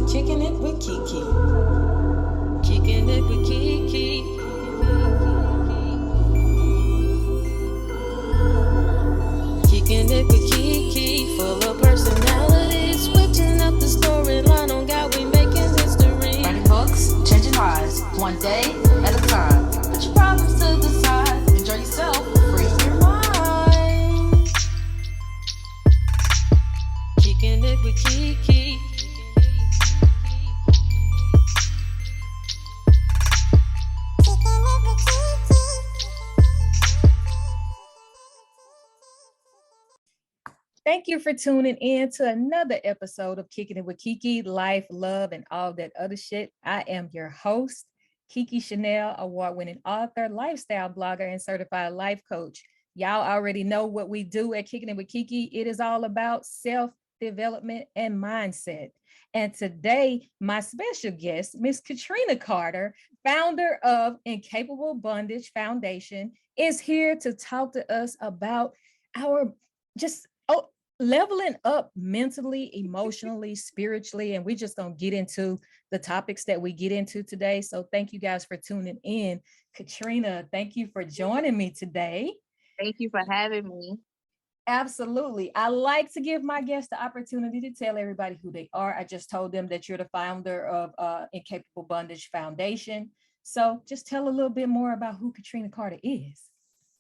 Kicking it with KeKe. Kicking it with KeKe. Kicking it with KeKe. Full of personality. Switching up the storyline on God, we making history. Writing books, changing lives, one day at a time. Put your problems to the side. Enjoy yourself. Free your mind. Kicking it with KeKe. Thank you for tuning in to another episode of Kicking It with KeKe, life, love, and all that other shit. I am your host, KeKe Chanel, award-winning author, lifestyle blogger, and certified life coach. Y'all already know what we do at Kicking It with KeKe. It is all about self-development and mindset. And today, my special guest, Miss Trina Carter, founder of Incapable Bondage Foundation, is here to talk to us about our leveling up mentally, emotionally, spiritually, and we're just going to get into the topics that we get into today. So thank you guys for tuning in. Katrina, thank you for joining me today. Thank you for having me. Absolutely. I like to give my guests the opportunity to tell everybody who they are. I just told them that you're the founder of Incapable Bondage Foundation. So just tell a little bit more about who Trina Carter is.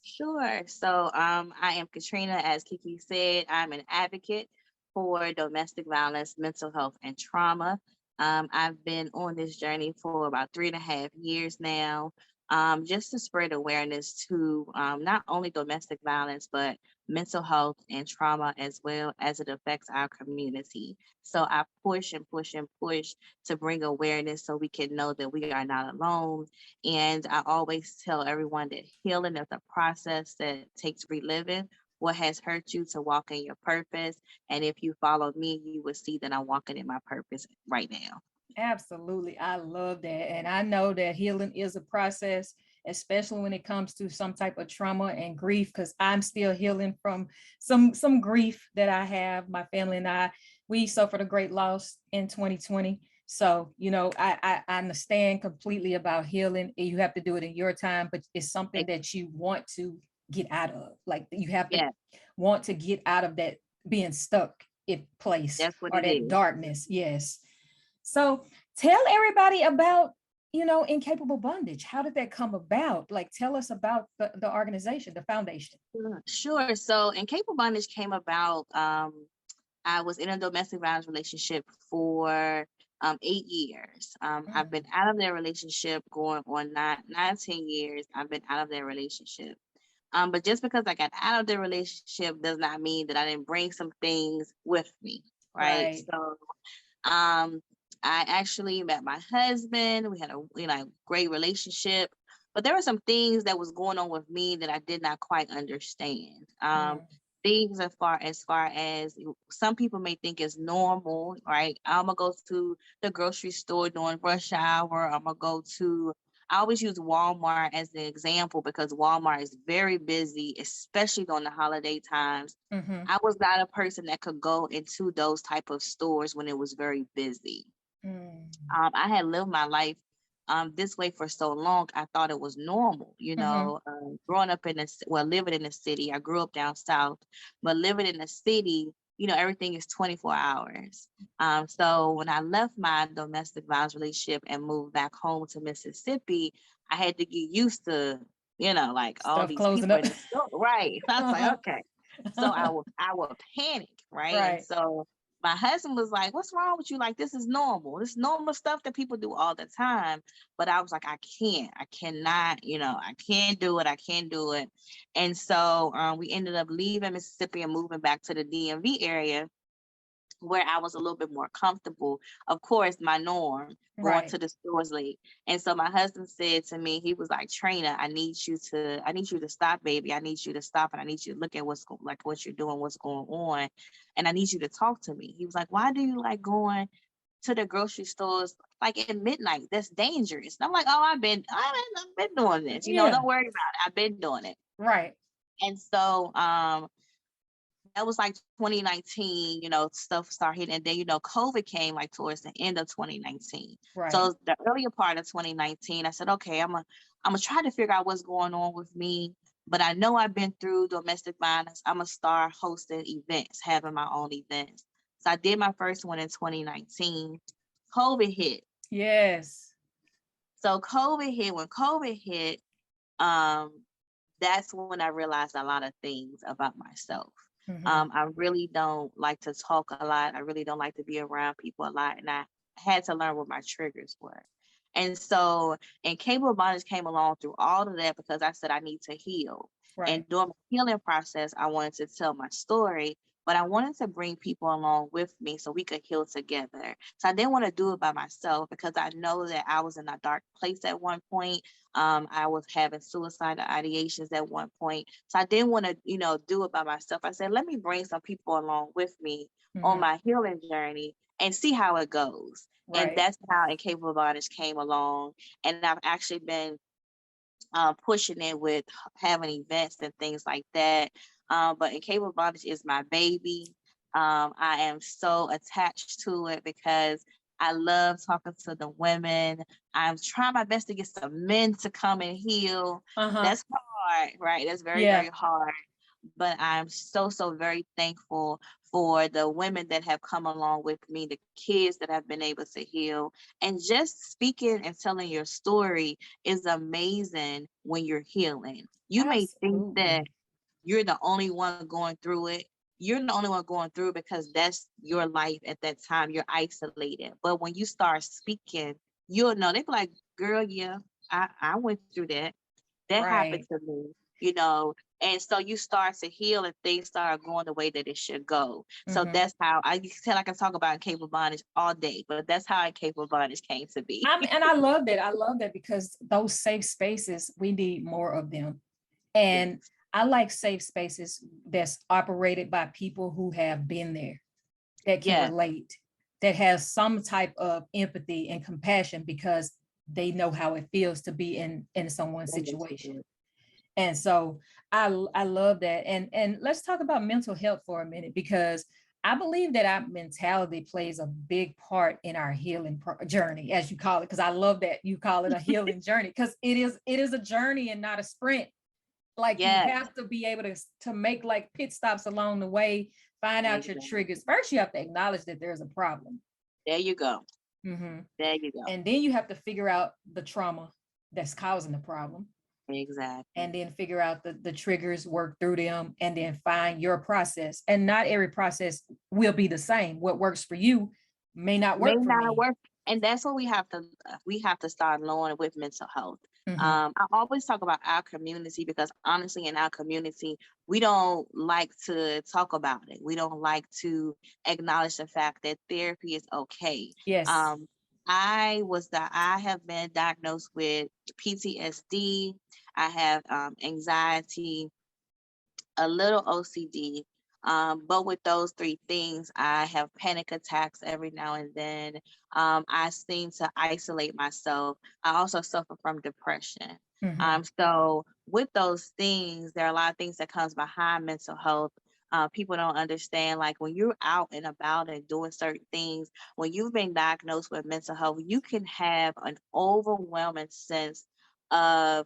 Sure. So I am Katrina, as KeKe said. I'm an advocate for domestic violence, mental health, and trauma. I've been on this journey for about 3.5 years now, just to spread awareness to not only domestic violence, but mental health and trauma as well as it affects our community. So I push and push and push to bring awareness so we can know that we are not alone. And I always tell everyone that healing is a process that takes reliving what has hurt you to walk in your purpose. And if you follow me, you will see that I'm walking in my purpose right now. Absolutely. I love that. And I know that healing is a process, especially when it comes to some type of trauma and grief, because I'm still healing from some grief that I have. My family and I, we suffered a great loss in 2020. So, I understand completely about healing. You have to do it in your time, but it's something that you want to get out of. Like you have to want to get out of that being stuck in place or that darkness. Yes. So tell everybody about, Incapable Bondage. How did that come about? Like, tell us about the organization, the foundation. Sure. So Incapable Bondage came about. I was in a domestic violence relationship for 8 years. I've been out of that relationship going on 10 years. I've been out of that relationship. But just because I got out of the relationship does not mean that I didn't bring some things with me. Right. So I actually met my husband. We had a great relationship, but there were some things that was going on with me that I did not quite understand. Things as far as some people may think is normal, right? I'm gonna go to the grocery store during rush hour. I always use Walmart as the example because Walmart is very busy, especially during the holiday times. I was not a person that could go into those type of stores when it was very busy. I had lived my life this way for so long. I thought it was normal, growing up living in the city. I grew up down south, but living in the city, everything is 24 hours. So when I left my domestic violence relationship and moved back home to Mississippi, I had to get used to, like all Stuff these closing people up. in the store. Right. I was like, okay. So I would panic, right? And so my husband was like, what's wrong with you? Like, this is normal. This is normal stuff that people do all the time. But I was like, I cannot, I can't do it. And so we ended up leaving Mississippi and moving back to the DMV area where I was a little bit more comfortable. Of course, my norm, going to the stores late. And so my husband said to me, he was like, Trina, I need you to stop, baby. I need you to stop and I need you to look at what you're doing, what's going on. And I need you to talk to me. He was like, why do you like going to the grocery stores like at midnight? That's dangerous. And I'm like, oh, I've been doing this. Don't worry about it. I've been doing it. Right. And so that was like 2019, you know, stuff started hitting. And then, you know, COVID came like towards the end of 2019. Right. So the earlier part of 2019, I said, okay, I'm gonna try to figure out what's going on with me. But I know I've been through domestic violence. I'm gonna start hosting events, having my own events. So I did my first one in 2019. COVID hit. Yes. So COVID hit. When COVID hit, um, that's when I realized a lot of things about myself. I really don't like to talk a lot. I really don't like to be around people a lot. And I had to learn what my triggers were. And so, Incapable Bondage came along through all of that because I said I need to heal. Right. And during my healing process, I wanted to tell my story, but I wanted to bring people along with me so we could heal together. So I didn't want to do it by myself because I know that I was in a dark place at one point. I was having suicidal ideations at one point. So I didn't want to, you know, do it by myself. I said, let me bring some people along with me on my healing journey and see how it goes. Right. And that's how Incapable Bondage came along. And I've actually been pushing it with having events and things like that. But Incapable Bondage is my baby. I am so attached to it because I love talking to the women. I'm trying my best to get some men to come and heal. That's hard, right? That's very, very hard. But I'm so very thankful for the women that have come along with me, the kids that have been able to heal. And just speaking and telling your story is amazing when you're healing. You may think that you're the only one going through it. You're the only one going through it because that's your life at that time. You're isolated. But when you start speaking, you'll know. They be like, girl, yeah, I went through that. That happened to me, you know. And so you start to heal and things start going the way that it should go. So that's how I can talk about Incapable Bondage all day, but that's how Incapable Bondage came to be. And I love that. I love that because those safe spaces, we need more of them. And I like safe spaces that's operated by people who have been there, that can relate, that has some type of empathy and compassion because they know how it feels to be in someone's situation. And so I love that. And let's talk about mental health for a minute, because I believe that our mentality plays a big part in our healing journey, as you call it, because I love that you call it a healing journey, because it is a journey and not a sprint. Like you have to be able to make like pit stops along the way, find out your triggers. First, you have to acknowledge that there's a problem. There you go. There you go. And then you have to figure out the trauma that's causing the problem. Exactly. And then figure out the triggers, work through them, and then find your process. And not every process will be the same. What works for you may not work for me. And that's what we have to start knowing with mental health. I always talk about our community because honestly, in our community, we don't like to talk about it. We don't like to acknowledge the fact that therapy is okay. Yes. I have been diagnosed with PTSD. I have anxiety, a little OCD. But with those three things, I have panic attacks every now and then. I seem to isolate myself. I also suffer from depression. So with those things, there are a lot of things that comes behind mental health. People don't understand, like when you're out and about and doing certain things, when you've been diagnosed with mental health, you can have an overwhelming sense of,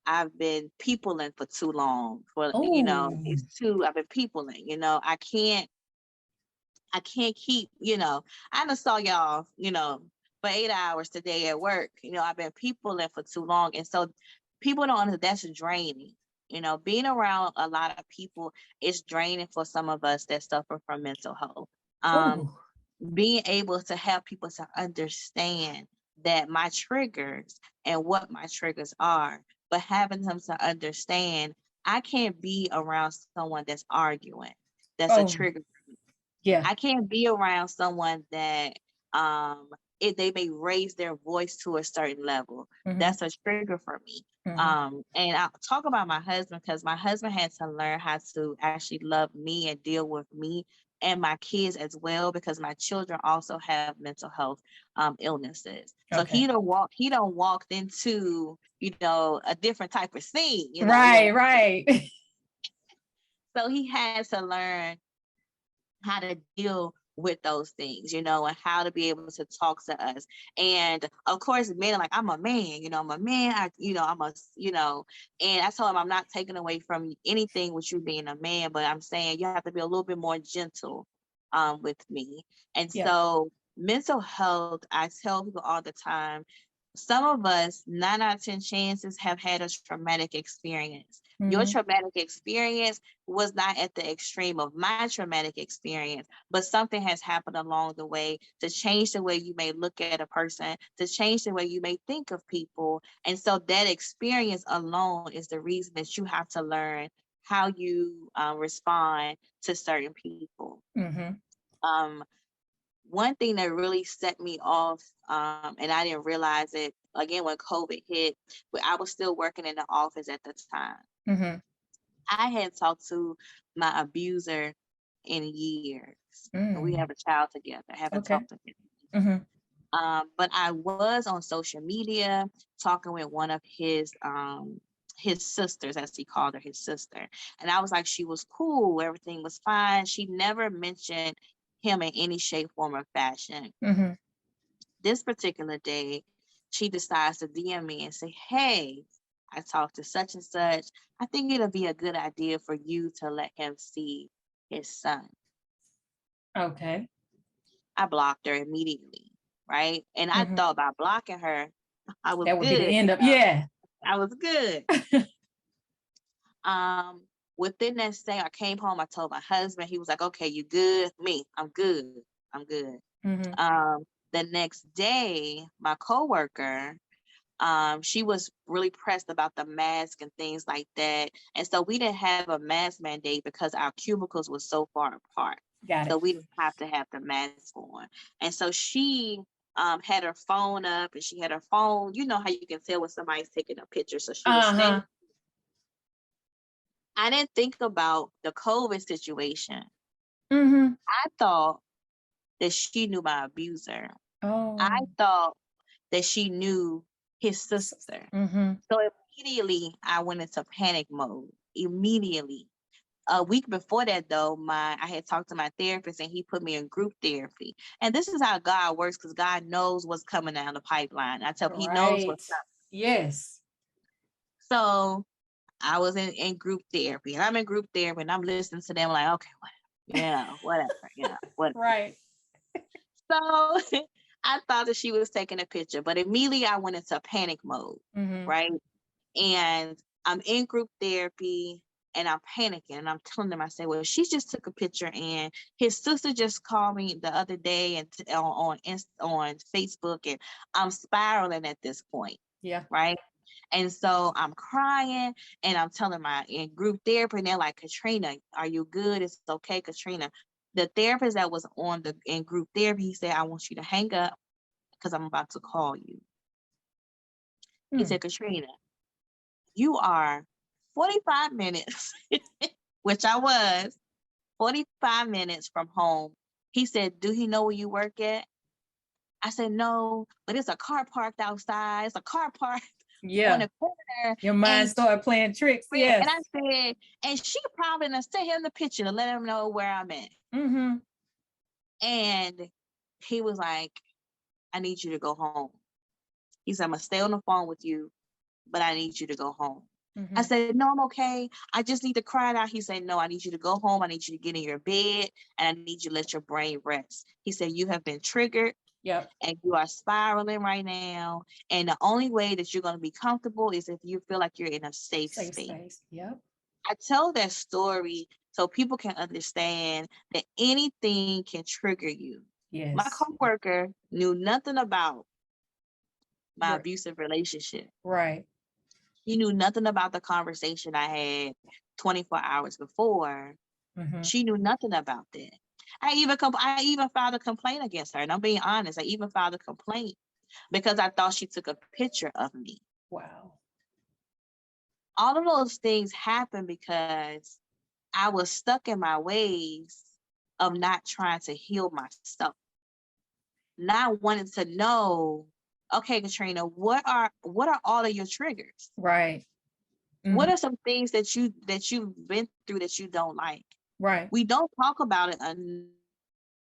I've been peopling for too long. You know, I've been peopling, you know, I can't keep, you know, I done saw y'all, you know, for 8 hours today at work. You know, I've been peopling for too long. And so people don't understand that's draining. You know, being around a lot of people is draining for some of us that suffer from mental health. Being able to help people to understand that my triggers and what my triggers are, but having them to understand I can't be around someone that's arguing. That's a trigger for me. Yeah. I can't be around someone that if they may raise their voice to a certain level. That's a trigger for me. And I'll talk about my husband because my husband had to learn how to actually love me and deal with me and my kids as well, because my children also have mental health illnesses. So he don't walked into, you know, a different type of scene. You know, right. So he had to learn how to deal with those things, you know, and how to be able to talk to us. And of course, men are like, I'm a man, you know, I'm a man, I'm a, and I told him I'm not taking away from anything with you being a man, but I'm saying you have to be a little bit more gentle with me. And Yeah. so mental health, I tell people all the time, some of us, 9 out of 10 chances, have had a traumatic experience. Your Mhm. traumatic experience was not at the extreme of my traumatic experience, but something has happened along the way to change the way you may look at a person, to change the way you may think of people. And so that experience alone is the reason that you have to learn how you respond to certain people. Mhm. Um, One thing that really set me off, and I didn't realize it again when COVID hit, but I was still working in the office at the time. Mhm. I had talked to my abuser in years, and we have Mm. a child together. I haven't Okay. talked to him. Mhm. But I was on social media talking with one of his sisters, as he called her, his sister. And I was like, she was cool, everything was fine. She never mentioned him in any shape, form, or fashion. Mhm. This particular day, she decides to DM me and say, hey, I talked to such and such. I think it'll be a good idea for you to let him see his son. Okay. I blocked her immediately, right? And I Mhm. thought by blocking her, I was That would be the good. end of, yeah. I was good. Um, Within that same, I came home, I told my husband, he was like, okay, you good? Me, I'm good. I'm good. Mhm. The next day, my coworker, she was really pressed about the mask and things like that. And so we didn't have a mask mandate because our cubicles were so far apart. Got So it. we didn't have to have the mask on. And so she had her phone up and she had her phone. You know how you can tell when somebody's taking a picture. So she was standing. Uh-huh. I didn't think about the COVID situation. Mhm. I thought that she knew my abuser. I Oh. thought that she knew his sister. Mhm. So immediately I went into panic mode. Immediately. A week before that though, I had talked to my therapist and he put me in group therapy. And this is how God works because God knows what's coming down the pipeline. I tell him he knows Right. what's coming. Yes. So I was in group therapy and I'm in group therapy and I'm listening to them like, okay, whatever, whatever. Right. So I thought that she was taking a picture, but immediately I went into panic mode, Mhm. right? And I'm in group therapy and I'm panicking and I'm telling them, I say, well, she just took a picture and his sister just called me the other day and on Facebook and I'm spiraling at this point, Yeah. right? And so I'm crying and I'm telling my in group therapy and they're like, Katrina, are you good? It's okay, Katrina. The therapist that was on the in group therapy, he said, I want you to hang up because I'm about to call you. He Hmm. said, Katrina, you are 45 minutes, which I was 45 minutes from home. He said, do he know where you work at? I said, no, but it's a car parked outside. It's a car parked on Yeah. the corner. Your mind And started playing tricks. Yes. I said, and she probably done sent him the picture to let him know where I'm at. Mhm. And he was like, I need you to go home. He said, I'm going to stay on the phone with you, but I need you to go home. I Mhm. said, no, I'm okay. I just need to cry it out. He said, no, I need you to go home. I need you to get in your bed and I need you to let your brain rest. He said, you have been triggered Yep. and you are spiraling right now. And the only way that you're going to be comfortable is if you feel like you're in a safe Safe space. space. Yep. I tell that story so people can understand that anything can trigger you. My Yes. coworker knew nothing about my Right. abusive relationship. Right. He knew nothing about the conversation I had 24 hours before. Mhm. She knew nothing about that. I even filed a complaint against her. And I'm being honest, I even filed a complaint because I thought she took a picture of me. Wow. All of those things happened because I was stuck in my ways of not trying to heal myself, not wanting to know, okay, Katrina, what are all of your triggers? Right. What Mhm. are some things that you've been through that you don't like? Right. We don't talk about it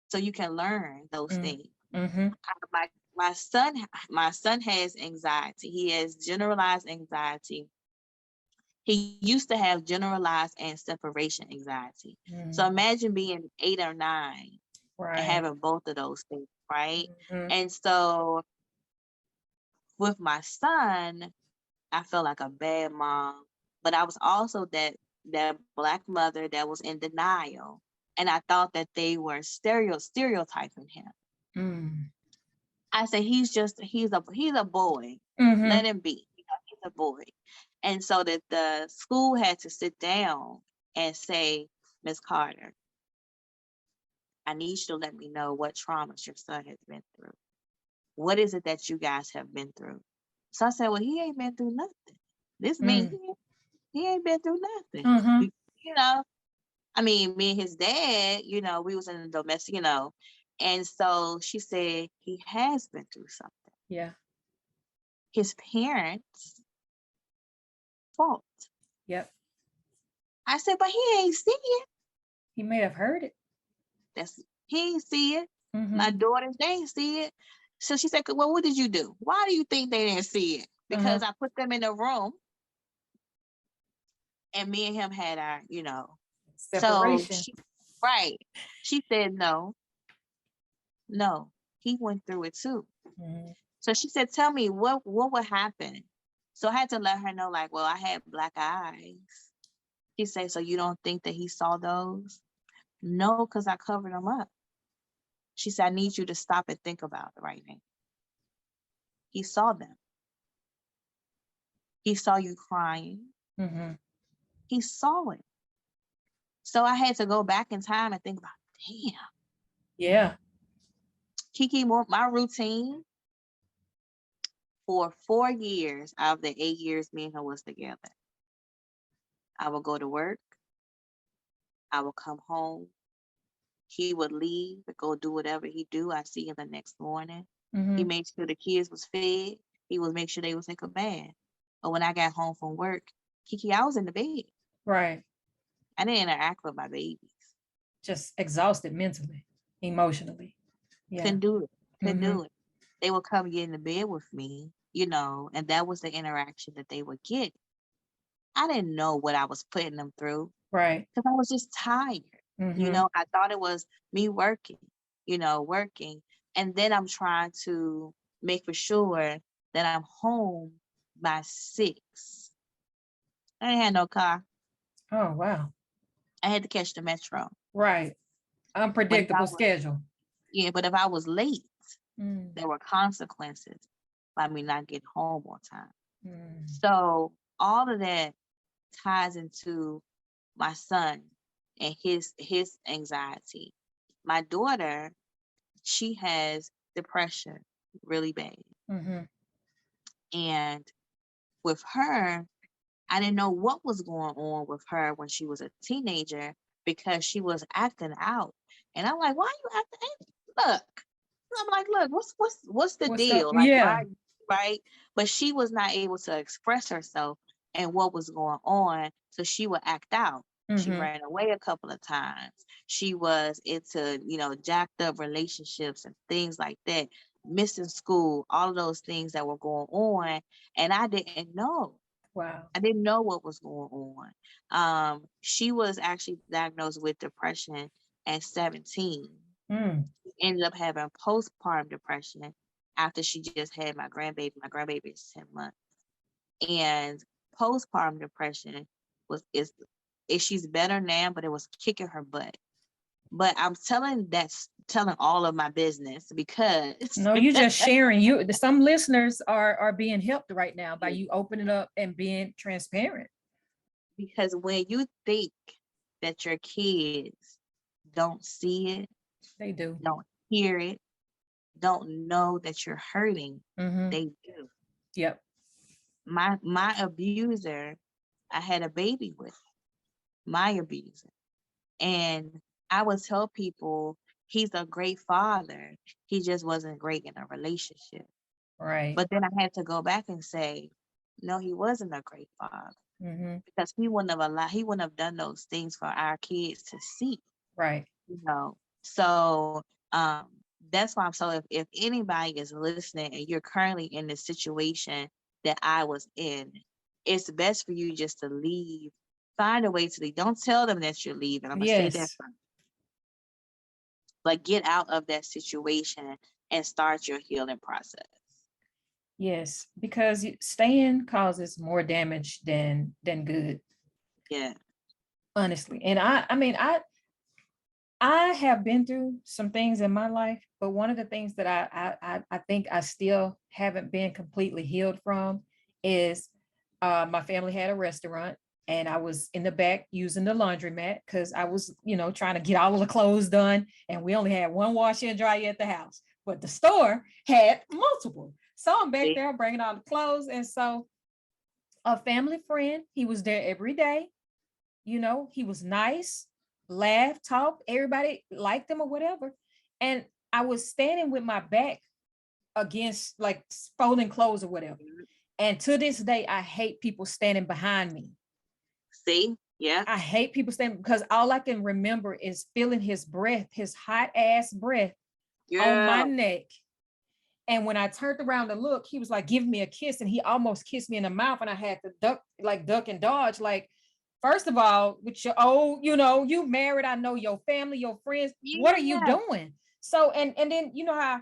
so you can learn those things. Mm-hmm. My son has anxiety. He has generalized anxiety. He used to have generalized and separation anxiety. So imagine being 8 or 9 Right. and having both of those things, right? Mm-hmm. And so with my son, I felt like a bad mom, but I was also that Black mother that was in denial, and I thought that they were stereotyping him. Mm. I said he's a boy. Mm-hmm. Let him be. He's a boy. And so that the school had to sit down and say, Miss Carter, I need you to let me know what traumas your son has been through. What is it that you guys have been through? So I said, well, he ain't been through nothing. This means he ain't been through nothing. Mm-hmm. You know, I mean, me and his dad, we was in the domestic, and so she said he has been through something. Yeah. His parents' fault. Yep. I said, but he ain't see it. He may have heard it. He ain't see it. Mm-hmm. My daughters, they ain't see it. So she said, well, what did you do? Why do you think they didn't see it? Because I put them in a room and me and him had our, Separation. So she said, no, he went through it too. Mm-hmm. So she said, tell me what would happen. So I had to let her know, like, well, I had black eyes. She said, so you don't think that he saw those? No, because I covered them up. She said, I need you to stop and think about it right now. He saw them. He saw you crying. Mm-hmm. He saw it. So I had to go back in time and think about, damn. Yeah. KeKe, my routine for 4 years out of the 8 years me and her was together. I would go to work. I would come home. He would leave and go do whatever he do. I see him the next morning. Mm-hmm. He made sure the kids was fed. He would make sure they would take a bath. But when I got home from work, KeKe, I was in the bed. Right. I didn't interact with my babies. Just exhausted mentally, emotionally. Yeah. Couldn't do it. Couldn't do it. They would come get in the bed with me, and that was the interaction that they would get. I didn't know what I was putting them through. Right. Because I was just tired. I thought it was me working. And then I'm trying to make for sure that I'm home by 6. I didn't have no car. Oh, wow. I had to catch the metro. Right. Unpredictable schedule. Yeah, but if I was late, there were consequences by me not getting home on time. So all of that ties into my son and his anxiety. My daughter, she has depression really bad. And with her, I didn't know what was going on with her when she was a teenager because she was acting out. And I'm like, why are you acting out? Look. I'm like, look, what's the deal? Like, yeah. right? But she was not able to express herself and what was going on. So she would act out. She ran away a couple of times. She was into, jacked up relationships and things like that, missing school, all of those things that were going on. And I didn't know. Wow. I didn't know what was going on. She was actually diagnosed with depression at 17. Ended up having postpartum depression after she just had my grandbaby. My grandbaby is 10 months. And postpartum depression she's better now, but it was kicking her butt. But I'm telling all of my business because no, you're just sharing. Some listeners are being helped right now by you opening up and being transparent. Because when you think that your kids don't see it, they do. Don't hear it, don't know that you're hurting, they do. Yep. My abuser, I had a baby with my abuser. And I would tell people he's a great father. He just wasn't great in a relationship. Right. But then I had to go back and say, no, he wasn't a great father. because he wouldn't have done those things for our kids to see. Right. So that's why if anybody is listening and you're currently in the situation that I was in, it's best for you just to leave. Find a way to leave. Don't tell them that you're leaving. I'm gonna say that Yes. first. But get out of that situation and start your healing process. Yes, because staying causes more damage than good. Yeah. Honestly. And I mean, I have been through some things in my life, but one of the things that I think I still haven't been completely healed from is my family had a restaurant and I was in the back using the laundromat because I was, trying to get all of the clothes done. And we only had one washer and dryer at the house, but the store had multiple. So I'm back there bringing all the clothes. And so a family friend, he was there every day. He was nice, laughed, talked, everybody liked him or whatever. And I was standing with my back against like folding clothes or whatever. And to this day, I hate people standing behind me. See? Yeah. I hate people standing because all I can remember is feeling his breath, his hot ass breath on my neck. And when I turned around to look, he was like, give me a kiss. And he almost kissed me in the mouth. And I had to duck and dodge. Like, first of all, with your you married, I know your family, your friends, what are you doing? So, and then how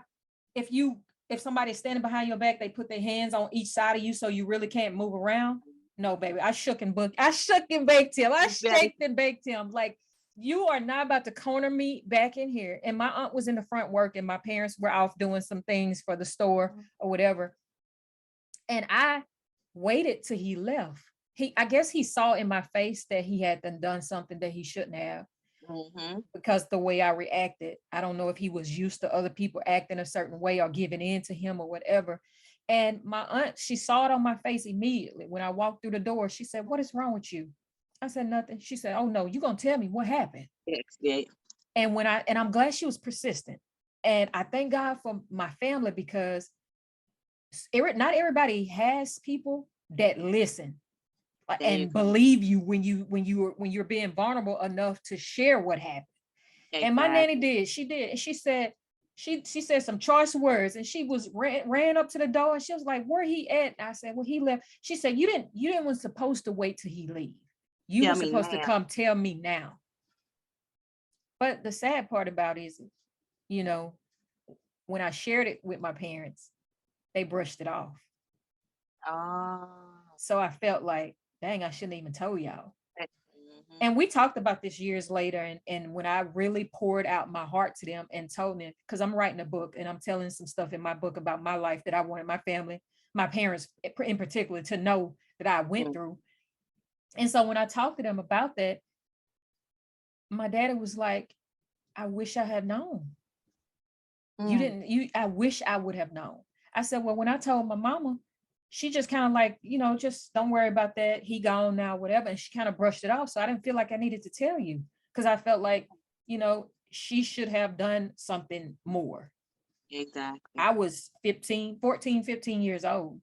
if somebody's standing behind your back, they put their hands on each side of you so you really can't move around. No, baby, I shook and baked him. I shaked and baked him. Like, you are not about to corner me back in here. And my aunt was in the front working. My parents were off doing some things for the store or whatever. And I waited till he left. I guess he saw in my face that he had done something that he shouldn't have. Because the way I reacted, I don't know if he was used to other people acting a certain way or giving in to him or whatever. And my aunt, she saw it on my face immediately. When I walked through the door, she said, what is wrong with you? I said, nothing. She said, oh no, you're going to tell me what happened. And I'm glad she was persistent. And I thank God for my family because not everybody has people that listen and believe you when you're being vulnerable enough to share what happened. Exactly. And my nanny did. She did. And she said some choice words, and she was ran up to the door and she was like, where he at? And I said, well, he left. She said, you didn't was supposed to wait till he leave. You were supposed to come tell me now. But the sad part about it is, when I shared it with my parents, they brushed it off. So I felt like, dang, I shouldn't even told y'all. And we talked about this years later. And when I really poured out my heart to them and told them, because I'm writing a book and I'm telling some stuff in my book about my life that I wanted my family, my parents in particular, to know that I went through. And so when I talked to them about that, my daddy was like, I wish I had known. I wish I would have known. I said, well, when I told my mama, she just kind of like, just don't worry about that. He gone now, whatever. And she kind of brushed it off. So I didn't feel like I needed to tell you because I felt like, she should have done something more. Exactly. I was 14, 15 years old.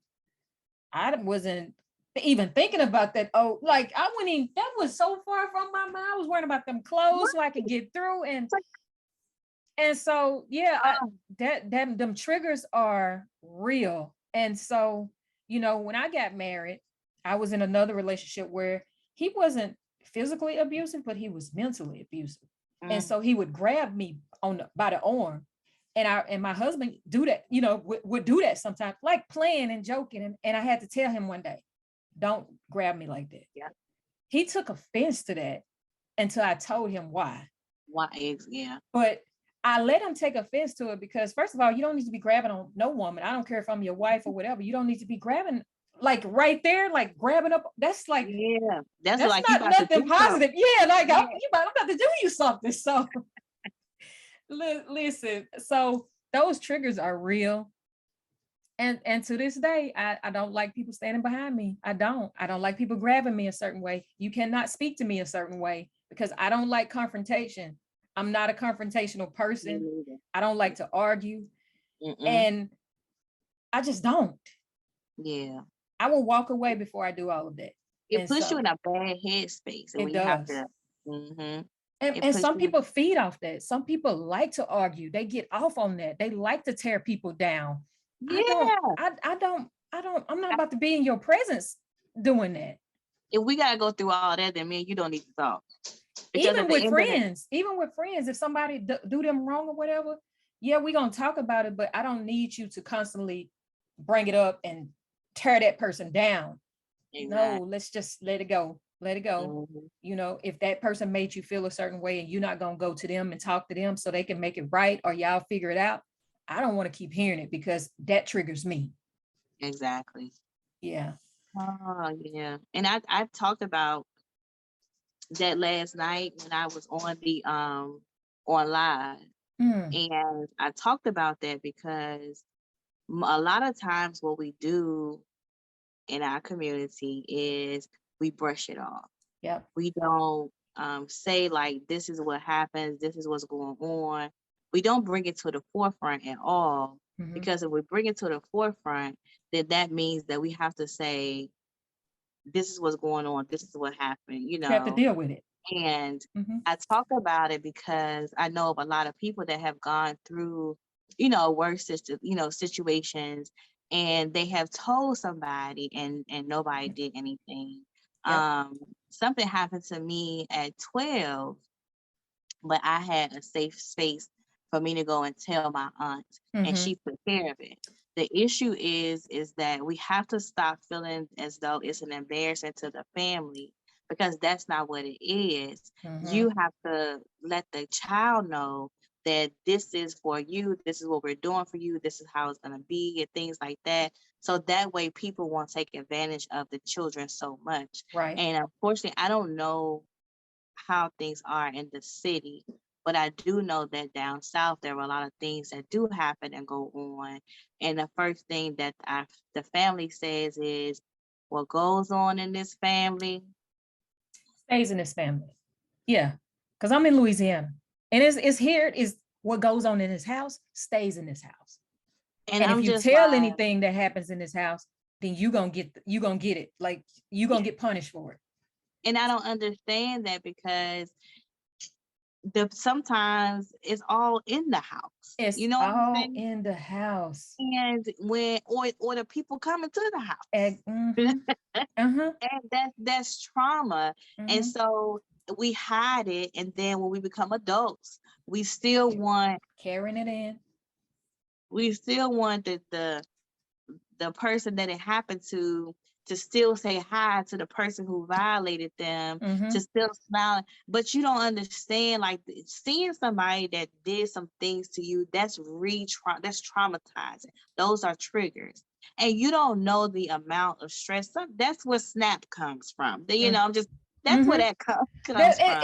I wasn't even thinking about that. Oh, like that was so far from my mind. I was worrying about them clothes so I could get through. And so, yeah, them triggers are real. And so, when I got married, I was in another relationship where he wasn't physically abusive, but he was mentally abusive. And so he would grab me by the arm, and my husband do that, would do that sometimes, like playing and joking. And I had to tell him one day, don't grab me like that. Yeah. He took offense to that until I told him why. Yeah. But I let him take offense to it because, first of all, you don't need to be grabbing on no woman. I don't care if I'm your wife or whatever. You don't need to be grabbing like right there, like grabbing up. That's like, that's like not nothing positive. Yeah, like I'm about to do you something. So listen, so those triggers are real. And to this day, I don't like people standing behind me. I don't like people grabbing me a certain way. You cannot speak to me a certain way because I don't like confrontation. I'm not a confrontational person. I don't like to argue. And I just don't. Yeah. I will walk away before I do all of that. it And puts you so in a bad headspace, and it when you have does. to, hmm it And puts some you. people feed off that. Some people like to argue. They get off on that. They like to tear people down. I don't, Yeah. I'm not about to be in your presence doing that. If we gotta go through all that, then me and you don't need to talk. Because at Even the with end of the friends, if somebody do them wrong or whatever, yeah, we're gonna talk about it, but I don't need you to constantly bring it up and tear that person down. No, exactly. let's just let it go. Let it go. Mhm. You know, if that person made you feel a certain way and you're not gonna go to them and talk to them so they can make it right or y'all figure it out, I don't want to keep hearing it because that triggers me. Exactly. Yeah. Oh yeah. And I talked about that last night when I was on the on live. Mm, And I talked about that because a lot of times what we do in our community is we brush it off. yep. We don't say like this is what happens, this is what's going on. We don't bring it to the forefront at all, Mhm. because if we bring it to the forefront, then that means that we have to say this is what's going on, this is what happened, You have to deal with it. And Mhm. I talk about it because I know of a lot of people that have gone through, worse situations, and they have told somebody and nobody did anything. Yep. Something happened to me at 12, but I had a safe space for me to go and tell my aunt, and Mhm. she took care of it. The issue is that we have to stop feeling as though it's an embarrassment to the family, because that's not what it is. Mhm. You have to let the child know that this is for you, this is what we're doing for you, this is how it's going to be, and things like that. So that way people won't take advantage of the children so much. Right. And unfortunately, I don't know how things are in the city. But I do know that down south, there are a lot of things that do happen and go on. And the first thing that the family says is, what goes on in this family. Stays in this family. Yeah. Because I'm in Louisiana. And it's here is what goes on in this house stays in this house. And And if I'm you just tell like, anything that happens in this house, then you gonna get it. Like you gonna yeah. get punished for it. And I don't understand that, because sometimes it's all in the house. It's You know what I'm all saying? in the house. And when or the people coming to the house. And, uh-huh, And that's trauma. And mm-hmm. so we hide it, and then when we become adults, we still want Carrying it in. the person that it happened to still say hi to the person who violated them, Mm-hmm. to still smile. But you don't understand, like, seeing somebody that did some things to you, that's that's traumatizing. Those are triggers. And you don't know the amount of stress. That's where SNAP comes from. That's where Mm-hmm. that comes from.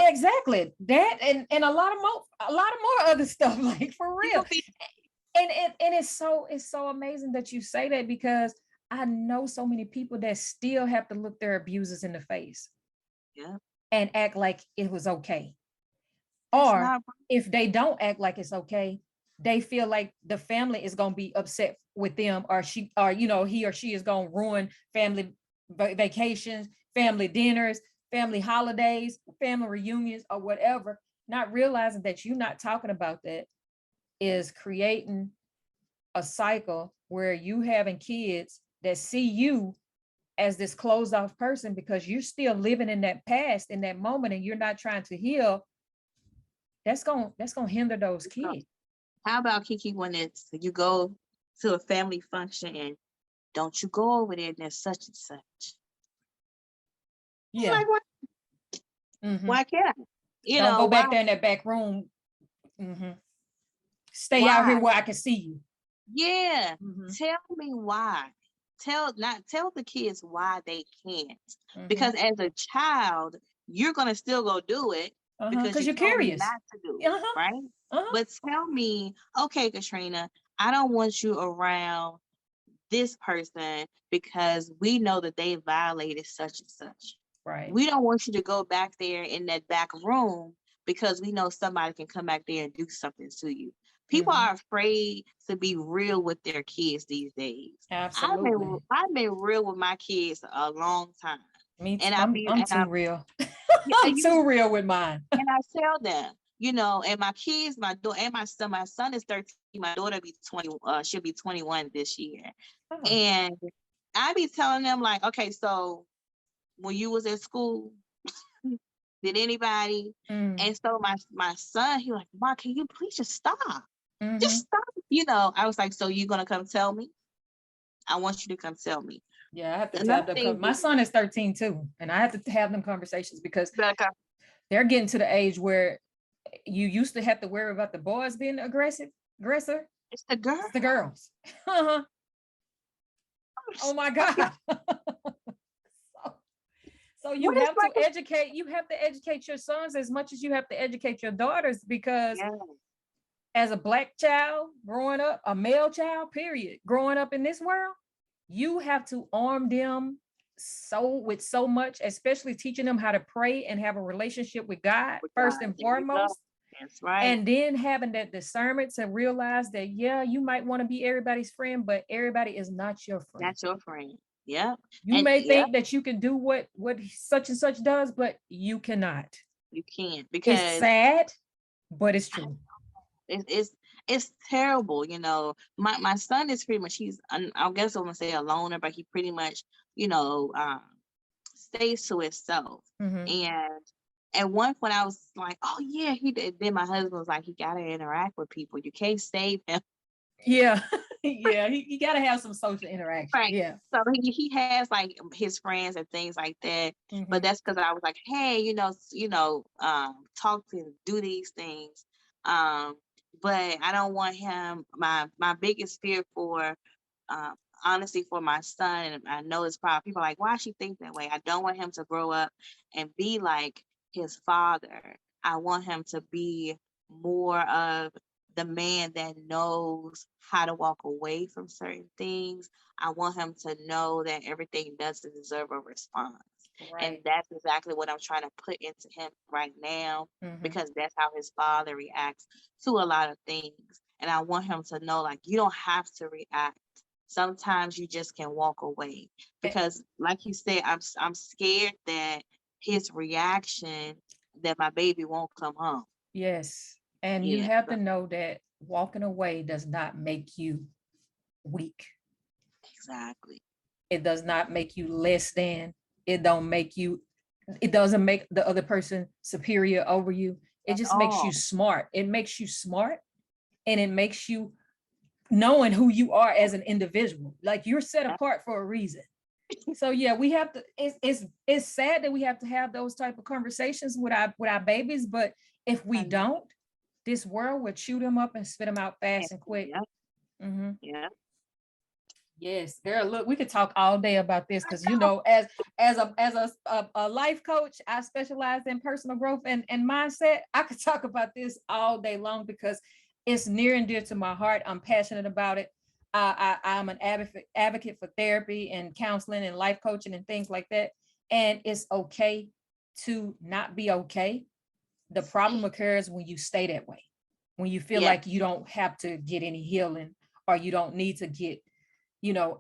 Exactly that and a lot more other stuff like for real. People be And it's so amazing that you say that because I know so many people that still have to look their abusers in the face yeah, and act like it was okay. that's Or not if they don't act like it's okay, they feel like the family is going to be upset with them, or he or she is going to ruin family vacations, family dinners, family holidays, family reunions, or whatever. Not realizing that you're not talking about that is creating a cycle where you having kids that see you as this closed off person because you're still living in that past in that moment and you're not trying to heal. That's gonna hinder those kids. How about KeKe, when it's you go to a family function and don't you go over there and there's such and such? I'm Yeah. like, why, Mm-hmm. why can't I? Don't go Why? back there in that back room. Mm-hmm. Stay out here Why? where I can see you. Yeah. Mm-hmm. Tell me why. Tell the kids why they can't. Mm-hmm. Because as a child, you're gonna still go do it because Because you you're told me curious. not to do it, Uh-huh. right? Uh-huh. But tell me, okay, Katrina, I don't want you around this person because we know that they violated such and such. Right. We don't want you to go back there in that back room because we know somebody can come back there and do something to you. People Mm-hmm. are afraid to be real with their kids these days. Absolutely. I've been real with my kids a long time. Me too. And I'm too real. yeah, I'm too real with mine. and I tell them, and my kids, my daughter and my son is 13, my daughter be 20, she'll be 21 this year. Oh. And I be telling them like, okay, so when you was at school, did anybody? And so my son, he like, Mom, can you please just stop? Just stop. I was like, so you gonna come tell me? I want you to come tell me. Yeah, I have to Another tell them. thing, My son is 13 too, and I have to have them conversations because Becca, they're getting to the age where you used to have to worry about the boys being aggressor. it's the girl. It's the girls. Oh my God. So you What is have like to educate. You have to educate your sons as much as you have to educate your daughters, because yeah, as a Black child growing up, a male child, period, growing up in this world, you have to arm them with so much, especially teaching them how to pray and have a relationship with God with first God. and There you go. foremost. That's right. And then having that discernment to realize that, yeah, you might want to be everybody's friend, but everybody is not your friend. That's your friend. Yeah. You And may yeah, think that you can do what such and such does, but you cannot. you can, It's because sad, but it's true. it's terrible. My son is pretty much, I guess I'm gonna say a loner, but he pretty much, stays to himself. And at one point I was like, oh yeah, he did. Then my husband was like, he gotta interact with people. You can't save him. Yeah. Yeah. He got to have some social interaction. Right. Yeah. So he has like his friends and things like that. But that's because I was like, hey, talk and do these things. But I don't want him. My biggest fear for, um, honestly, for my son, and I know it's probably people are like, why she think that way? I don't want him to grow up and be like his father. I want him to be more of the man that knows how to walk away from certain things. I want him to know that everything doesn't deserve a response. And Right. that's exactly what I'm trying to put into him right now, because that's how his father reacts to a lot of things. And I want him to know, like, you don't have to react. Sometimes you just can walk away, because like you said, I'm scared that his reaction, that my baby won't come home. Yes. And you have to know that walking away does not make you weak. Exactly. It does not make you less than. It doesn't make the other person superior over you. It just makes you smart. It makes you smart, and it makes you knowing who you are as an individual. Like, you're set apart for a reason. So yeah, we have to, it's sad that we have to have those type of conversations with our babies, but if we don't, this world would chew them up and spit them out fast and quick. Yeah. Yes, girl. Look, we could talk all day about this, because as a life coach, I specialize in personal growth and mindset. I could talk about this all day long because it's near and dear to my heart. I'm passionate about it. I'm an advocate for therapy and counseling and life coaching and things like that. And it's okay to not be okay. The problem occurs when you stay that way, when you feel like you don't have to get any healing, or you don't need to get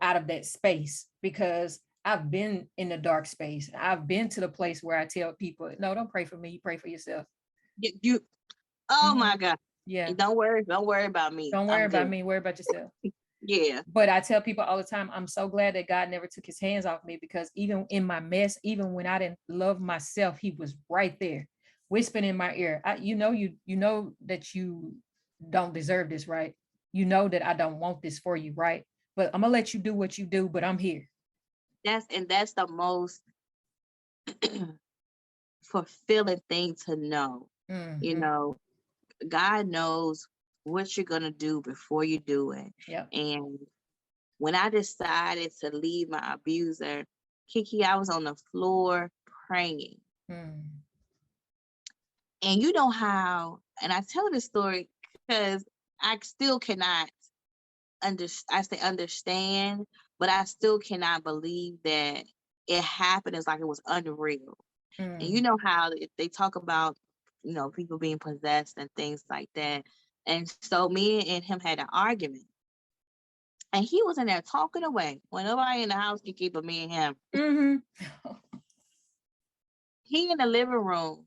out of that space. Because I've been in the dark space. I've been to the place where I tell people, no, don't pray for me. You pray for yourself. Oh my God. Yeah. Don't worry about me. Don't worry about me. Worry about yourself. Yeah. But I tell people all the time, I'm so glad that God never took his hands off me, because even in my mess, even when I didn't love myself, he was right there whispering in my ear. You know that you don't deserve this, right? You know that I don't want this for you, right? But I'm gonna let you do what you do, but I'm here. That's the most fulfilling thing to know. God knows what you're gonna do before you do it. Yep. And when I decided to leave my abuser, KeKe, I was on the floor praying. And you know how, and I tell this story because I still cannot understand, but I still cannot believe that it happened. It's like it was unreal. And you know how they talk about, people being possessed and things like that. And so me and him had an argument. And he was in there talking away. When nobody in the house could keep but me and him. He in the living room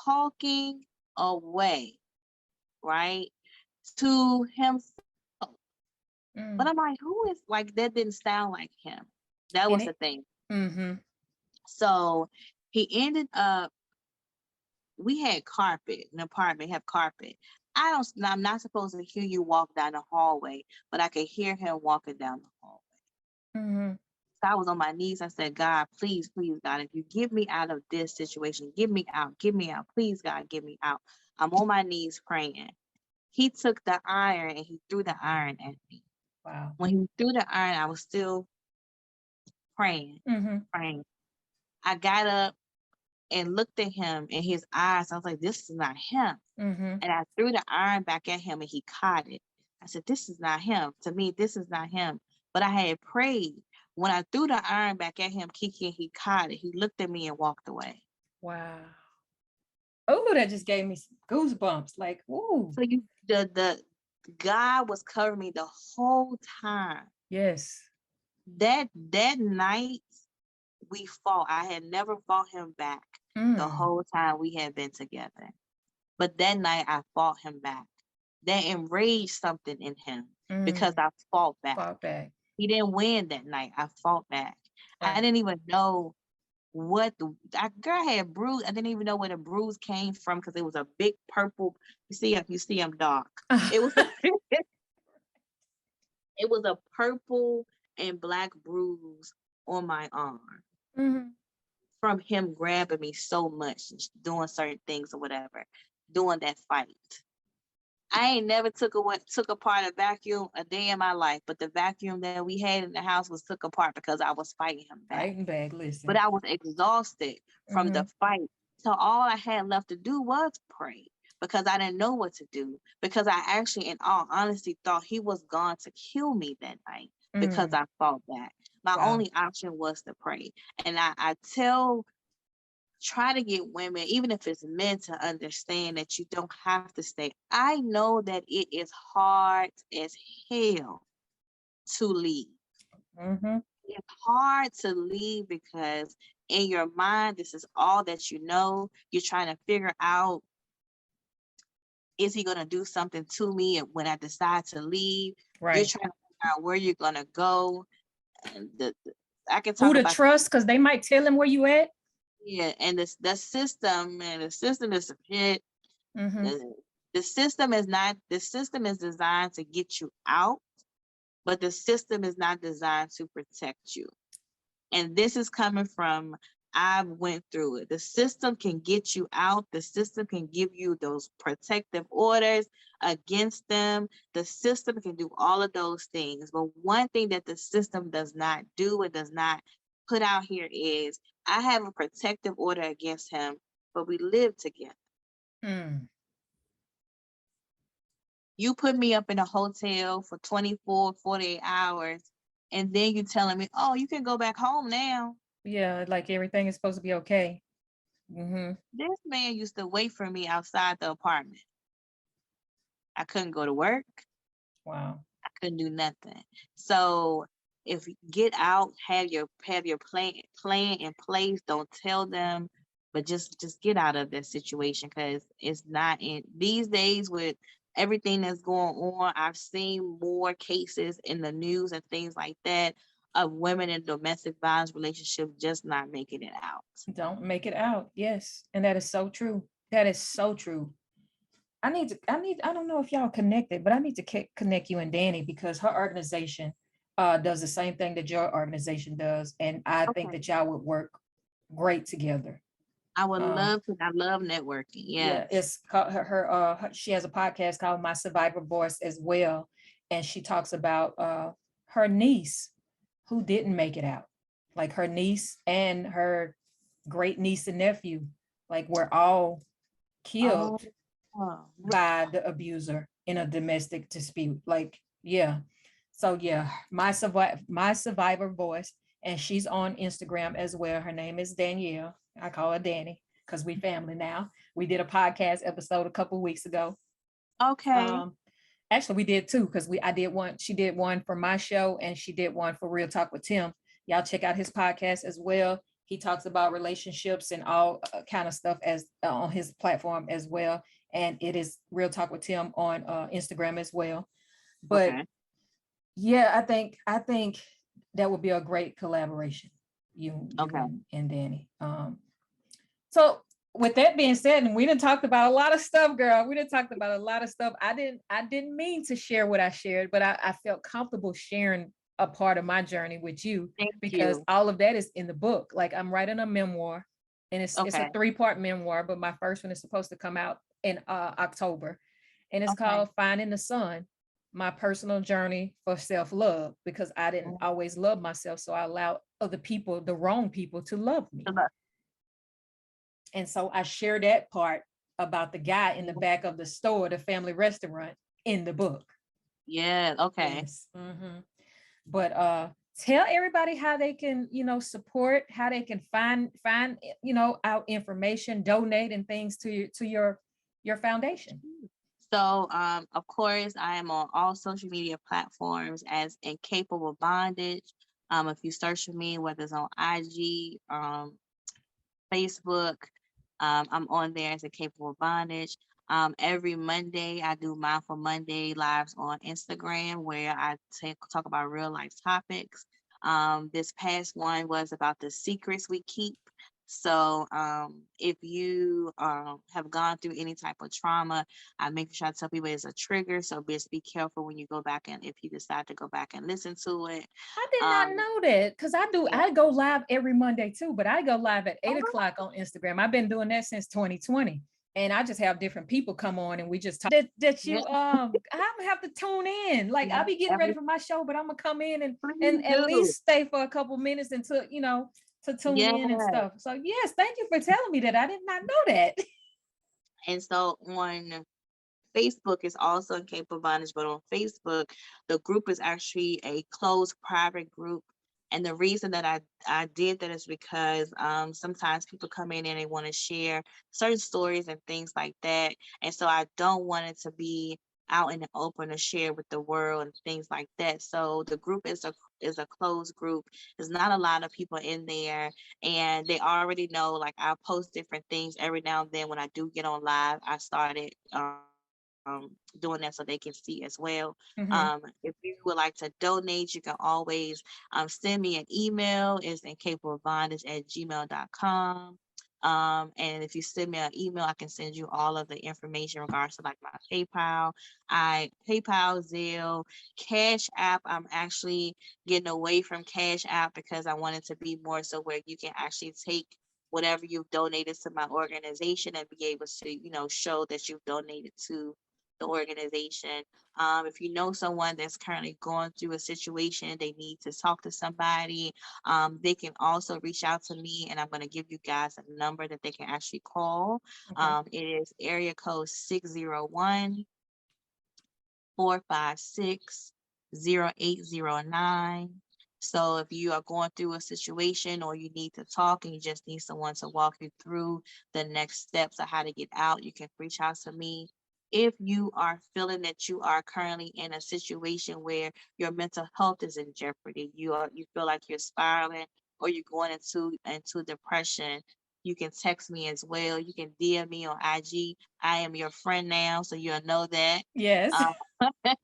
talking away, right, to himself. But I'm like, who is, like, that didn't sound like him. That was the thing. So he ended up, we had carpet, an apartment have carpet. I'm not supposed to hear you walk down the hallway, but I could hear him walking down the hallway. So I was on my knees. I said, God, please, please, God, if you get me out of this situation, get me out, please, God, get me out. I'm on my knees praying. He took the iron and he threw the iron at me. Wow. When he threw the iron, I was still praying. I got up and looked at him in his eyes. I was like, this is not him. And I threw the iron back at him and he caught it. I said, this is not him. To me, this is not him. But I had prayed. When I threw the iron back at him, KeKe, he caught it. He looked at me and walked away. Wow. Oh, that just gave me goosebumps. Like, ooh. So the God was covering me the whole time. Yes. That night we fought. I had never fought him back the whole time we had been together. But that night I fought him back. That enraged something in him because I fought back. He didn't win that night. I fought back. Right. I didn't even know what girl had bruise. I didn't even know where the bruise came from because it was a big purple. You see him dark. It was it was a purple and black bruise on my arm from him grabbing me so much, doing certain things or whatever, doing that fight. I ain't never took apart a vacuum a day in my life, but the vacuum that we had in the house was took apart because I was fighting him back. Listen. But I was exhausted from the fight. So all I had left to do was pray because I didn't know what to do. Because I actually, in all honesty, thought he was going to kill me that night because I fought back. My only option was to pray. And I try to get women, even if it's men, to understand that you don't have to stay. I know that it is hard as hell to leave. It's hard to leave because in your mind, this is all that you know. You're trying to figure out, is he going to do something to me when I decide to leave? Right. You're trying to figure out where you're going to go. And I can talk who to about trust because they might tell him where you at. Yeah, and the system is a shit. The system is designed to get you out, but the system is not designed to protect you. And this is coming from, I've went through it. The system can get you out. The system can give you those protective orders against them. The system can do all of those things. But one thing that the system does not do and does not put out here is, I have a protective order against him, but we live together. You put me up in a hotel for 24, 48 hours, and then you're telling me, oh, you can go back home now. Yeah, like everything is supposed to be okay. This man used to wait for me outside the apartment. I couldn't go to work. Wow. I couldn't do nothing. So if you get out, have your plan in place. Don't tell them, but just get out of that situation because it's not in these days with everything that's going on. I've seen more cases in the news and things like that of women in domestic violence relationships just not making it out. Don't make it out. Yes. And that is so true. That is so true. I don't know if y'all connected, but I need to connect you and Danny because her organization does the same thing that your organization does. And I think that y'all would work great together. I would love to. I love networking. Yes. Yeah, it's called she has a podcast called My Survivor Voice as well. And she talks about her niece who didn't make it out. Like her niece and her great niece and nephew, like were all killed by the abuser in a domestic dispute. Like, yeah. So yeah, my survivor voice, and she's on Instagram as well. Her name is Danielle. I call her Danny because we family now. We did a podcast episode a couple weeks ago. Okay. Actually, we did two because I did one. She did one for my show, and she did one for Real Talk with Tim. Y'all check out his podcast as well. He talks about relationships and all kind of stuff as on his platform as well. And it is Real Talk with Tim on Instagram as well. But Okay. yeah, I think that would be a great collaboration. Okay. And Danny. So with that being said, and we done talked about a lot of stuff, girl. We done talked about a lot of stuff. I didn't mean to share what I shared, but I felt comfortable sharing a part of my journey with you Thank because you. all of that is in the book. Like I'm writing a memoir, and it's a Okay. 3-part memoir, but my first one is supposed to come out in October, and it's Okay. called Finding the Sun: My Personal Journey for Self-Love, because I didn't always love myself, so I allowed other people, the wrong people, to love me. And so I share that part about the guy in the back of the store, the family restaurant, in the book. Yeah. Okay. Yes. But tell everybody how they can, support, how they can find, our information, donate and things to your foundation. So, of course, I am on all social media platforms as Incapable Bondage. If you search for me, whether it's on IG, Facebook, I'm on there as Incapable Bondage. Every Monday, I do Mindful Monday lives on Instagram where I talk about real life topics. This past one was about the secrets we keep. So if you have gone through any type of trauma, I make sure I tell people it's a trigger. So just be careful when you go back and if you decide to go back and listen to it. I did not know that because Yeah. I go live every Monday too, but I go live at 8:00 on Instagram. I've been doing that since 2020. And I just have different people come on and we just talk that you I'm gonna have to tune in. Like I'll be getting ready for my show, but I'm gonna come in and at least stay for a couple minutes until to tune in and stuff. So yes, thank you for telling me that. I did not know that. And so on Facebook is also Incapable Bondage, but on Facebook, the group is actually a closed private group. And the reason that I did that is because sometimes people come in and they want to share certain stories and things like that. And so I don't want it to be out in the open to share with the world and things like that. So the group is a closed group. There's not a lot of people in there, and they already know like I post different things every now and then when I do get on live. I started doing that so they can see as well. If you would like to donate, you can always send me an email. It's incapablebondage@gmail.com. And if you send me an email, I can send you all of the information in regards to like my PayPal, Zelle, Cash App. I'm actually getting away from Cash App because I want it to be more so where you can actually take whatever you've donated to my organization and be able to, show that you've donated to the organization. If you know someone that's currently going through a situation, they need to talk to somebody, they can also reach out to me, and I'm going to give you guys a number that they can actually call. It is area code 601-456-0809. So if you are going through a situation or you need to talk and you just need someone to walk you through the next steps of how to get out, you can reach out to me. If you are feeling that you are currently in a situation where your mental health is in jeopardy, you feel like you're spiraling or you're going into depression, you can text me as well. You can DM me on IG. I am your friend now, so you'll know that. Yes. So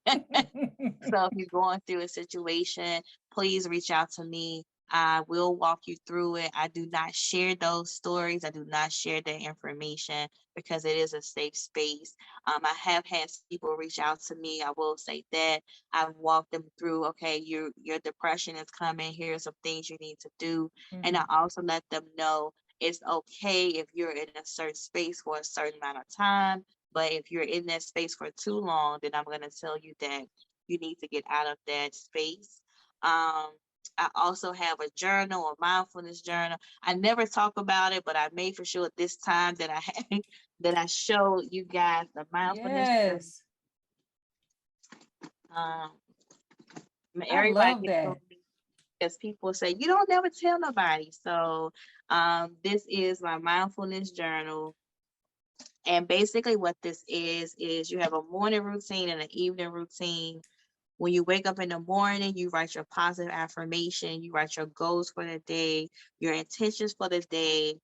if you're going through a situation, please reach out to me. I will walk you through it. I do not share those stories. I do not share that information because it is a safe space. I have had people reach out to me. I will say that I've walked them through, okay, your depression is coming. Here are some things you need to do. And I also let them know it's okay if you're in a certain space for a certain amount of time. But if you're in that space for too long, then I'm going to tell you that you need to get out of that space. I also have a journal, a mindfulness journal. I never talk about it, but I made for sure this time that that I showed you guys the mindfulness journal. Everybody love that. because people say you don't never tell nobody. So this is my mindfulness journal. And basically what this is you have a morning routine and an evening routine When you wake up in the morning, you write your positive affirmation, you write your goals for the day, your intentions for the day,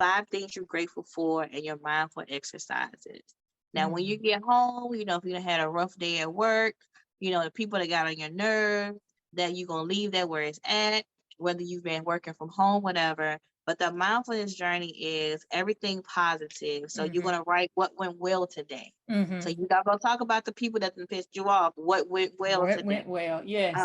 5 things you're grateful for, and your mindful exercises. Now, when you get home, if you done had a rough day at work, the people that got on your nerve, that you're going to leave that where it's at, whether you've been working from home, whatever. But the mindfulness journey is everything positive. So you're going to write what went well today. So you're not going to talk about the people that pissed you off. What went well What today? went well, yes.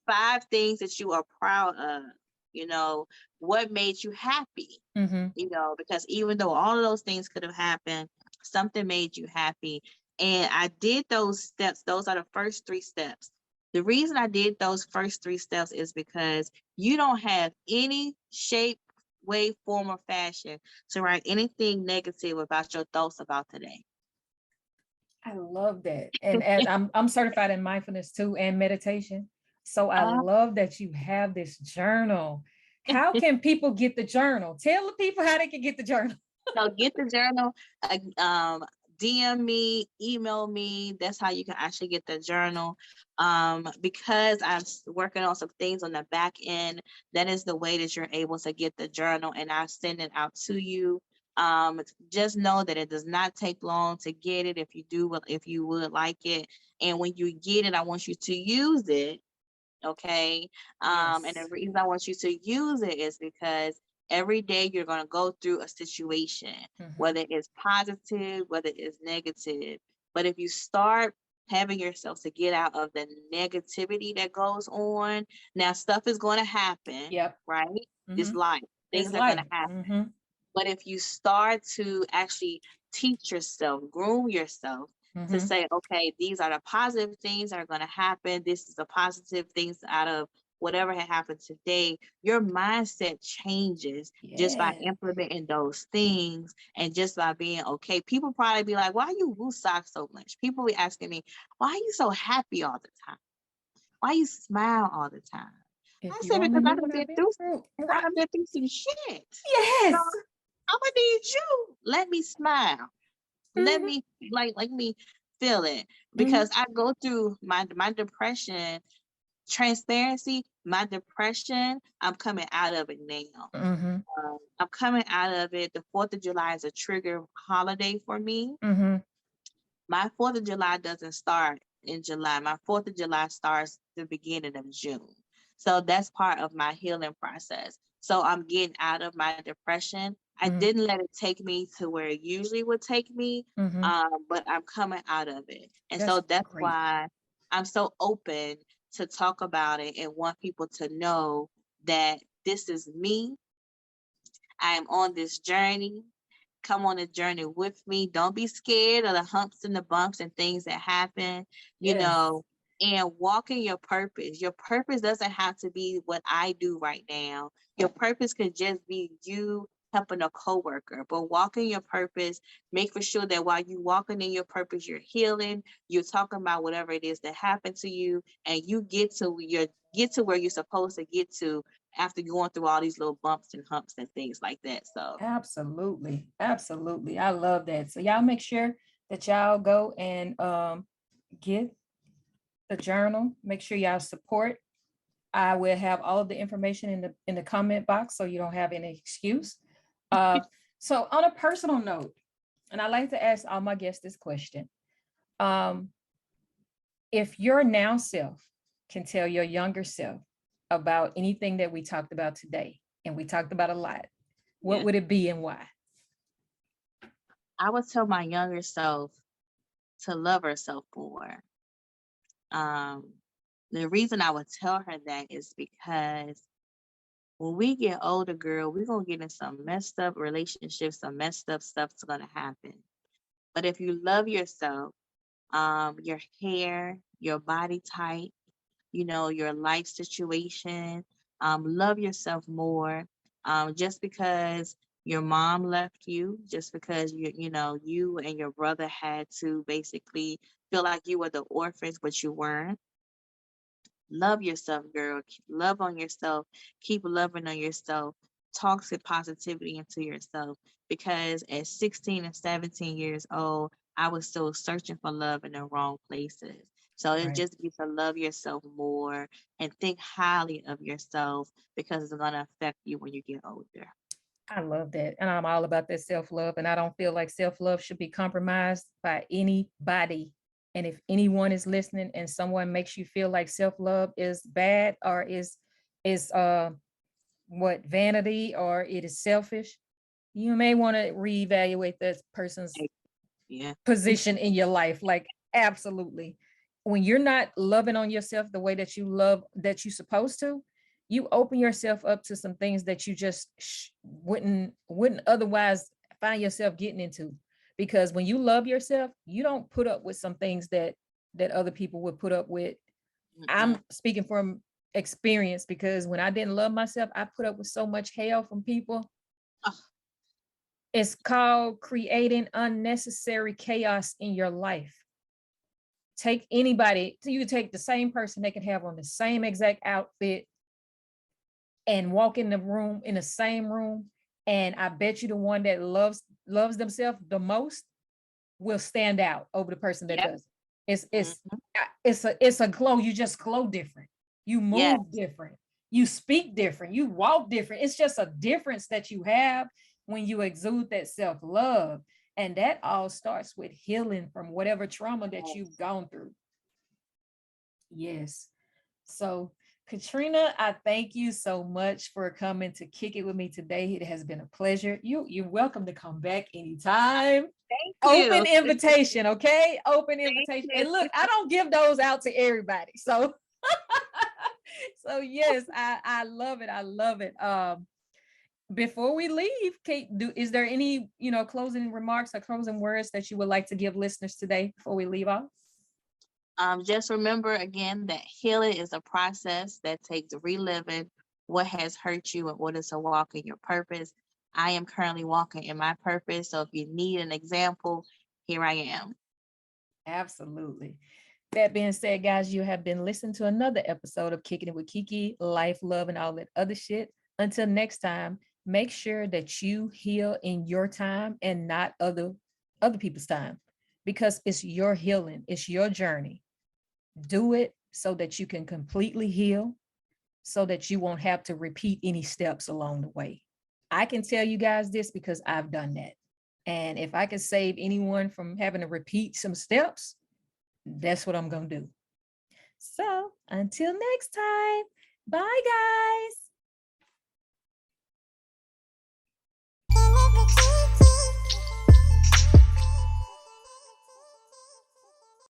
5 things that you are proud of. What made you happy? Because even though all of those things could have happened, something made you happy. And I did those steps. Those are the first 3 steps. The reason I did those first 3 steps is because you don't have any shape, way, form, or fashion to write anything negative about your thoughts about today. I love that. And as I'm certified in mindfulness too and meditation. So I love that you have this journal. How can people get the journal? Tell the people how they can get the journal. So get the journal, DM me, email me. That's how you can actually get the journal. Because I'm working on some things on the back end, that is the way that you're able to get the journal, and I send it out to you. Just know that it does not take long to get it if you would like it. And when you get it, I want you to use it. Okay. And the reason I want you to use it is because every day you're going to go through a situation, whether it's positive, whether it's negative. But if you start having yourself to get out of the negativity that goes on, now stuff is going to happen, right? It's life. Things are going to happen. But if you start to actually teach yourself, groom yourself, to say, okay, these are the positive things that are going to happen. This is the positive things out of whatever had happened today. Your mindset changes just by implementing those things and just by being okay. People probably be like, why you woo socks so much? People be asking me, why are you so happy all the time? Why you smile all the time? I said, because I done been through some shit. Yes. So I'm gonna need you. Let me smile. Let me let me feel it, because I go through my depression. Transparency, my depression, I'm coming out of it now. I'm coming out of it. The 4th of July is a trigger holiday for me. My 4th of July doesn't start in July. My 4th of July starts the beginning of June. So that's part of my healing process. So I'm getting out of my depression. I didn't let it take me to where it usually would take me, but I'm coming out of it. And that's why I'm so open to talk about it and want people to know that this is me. I am on this journey. Come on a journey with me. Don't be scared of the humps and the bumps and things that happen, and walk in your purpose. Your purpose doesn't have to be what I do right now. Your purpose could just be you helping a coworker, but walk in your purpose. Make for sure that while you walking in your purpose, you're healing, you're talking about whatever it is that happened to you, and you get to where you're supposed to get to after going through all these little bumps and humps and things like that. So absolutely. I love that. So y'all make sure that y'all go and get the journal. Make sure y'all support. I will have all of the information in the comment box, so you don't have any excuse. So on a personal note, and I like to ask all my guests this question. If your now self can tell your younger self about anything that we talked about today, and we talked about a lot, what would it be and why? I would tell my younger self to love herself more. The reason I would tell her that is because when we get older, girl, we're going to get in some messed up relationships, some messed up stuff's going to happen. But if you love yourself, your hair, your body type, your life situation, love yourself more. Just because your mom left you, just because you and your brother had to basically feel like you were the orphans, but you weren't. Love yourself, girl. Love on yourself. Keep loving on yourself. Toxic positivity into yourself. Because at 16 and 17 years old, I was still searching for love in the wrong places. So it Right. just gets to love yourself more and think highly of yourself, because it's going to affect you when you get older. I love that. And I'm all about that self-love. And I don't feel like self-love should be compromised by anybody. And if anyone is listening and someone makes you feel like self-love is bad or is what vanity or it is selfish, you may want to reevaluate that person's Yeah. position in your life. Like, absolutely. When you're not loving on yourself the way that you love, that you're supposed to, you open yourself up to some things that you just wouldn't otherwise find yourself getting into. Because when you love yourself, you don't put up with some things that other people would put up with. I'm speaking from experience, because when I didn't love myself, I put up with so much hell from people. Ugh. It's called creating unnecessary chaos in your life. Take anybody, so you take the same person, they can have on the same exact outfit and walk in the room, in the same room, and I bet you the one that loves themselves the most will stand out over the person that Yep. doesn't. It's a glow. You just glow different. You move different. You speak different. You walk different. It's just a difference that you have when you exude that self-love. And that all starts with healing from whatever trauma that you've gone through. Yes. So, Katrina, I thank you so much for coming to kick it with me today. It has been a pleasure. You're welcome to come back anytime. Thank Open you. invitation, okay? Open Thank invitation. you. And look, I don't give those out to everybody. So, so yes, I love it. I love it. Before we leave, Kate, is there any, closing remarks or closing words that you would like to give listeners today before we leave off? Just remember again that healing is a process that takes reliving what has hurt you in order to walk in your purpose. I am currently walking in my purpose. So if you need an example, here I am. Absolutely. That being said, guys, you have been listening to another episode of Kicking It with KeKe, life, love, and all that other shit. Until next time, make sure that you heal in your time and not other people's time, because it's your healing. It's your journey. Do it so that you can completely heal, so that you won't have to repeat any steps along the way. I can tell you guys this because I've done that. And if I can save anyone from having to repeat some steps, that's what I'm going to do. So until next time, bye guys.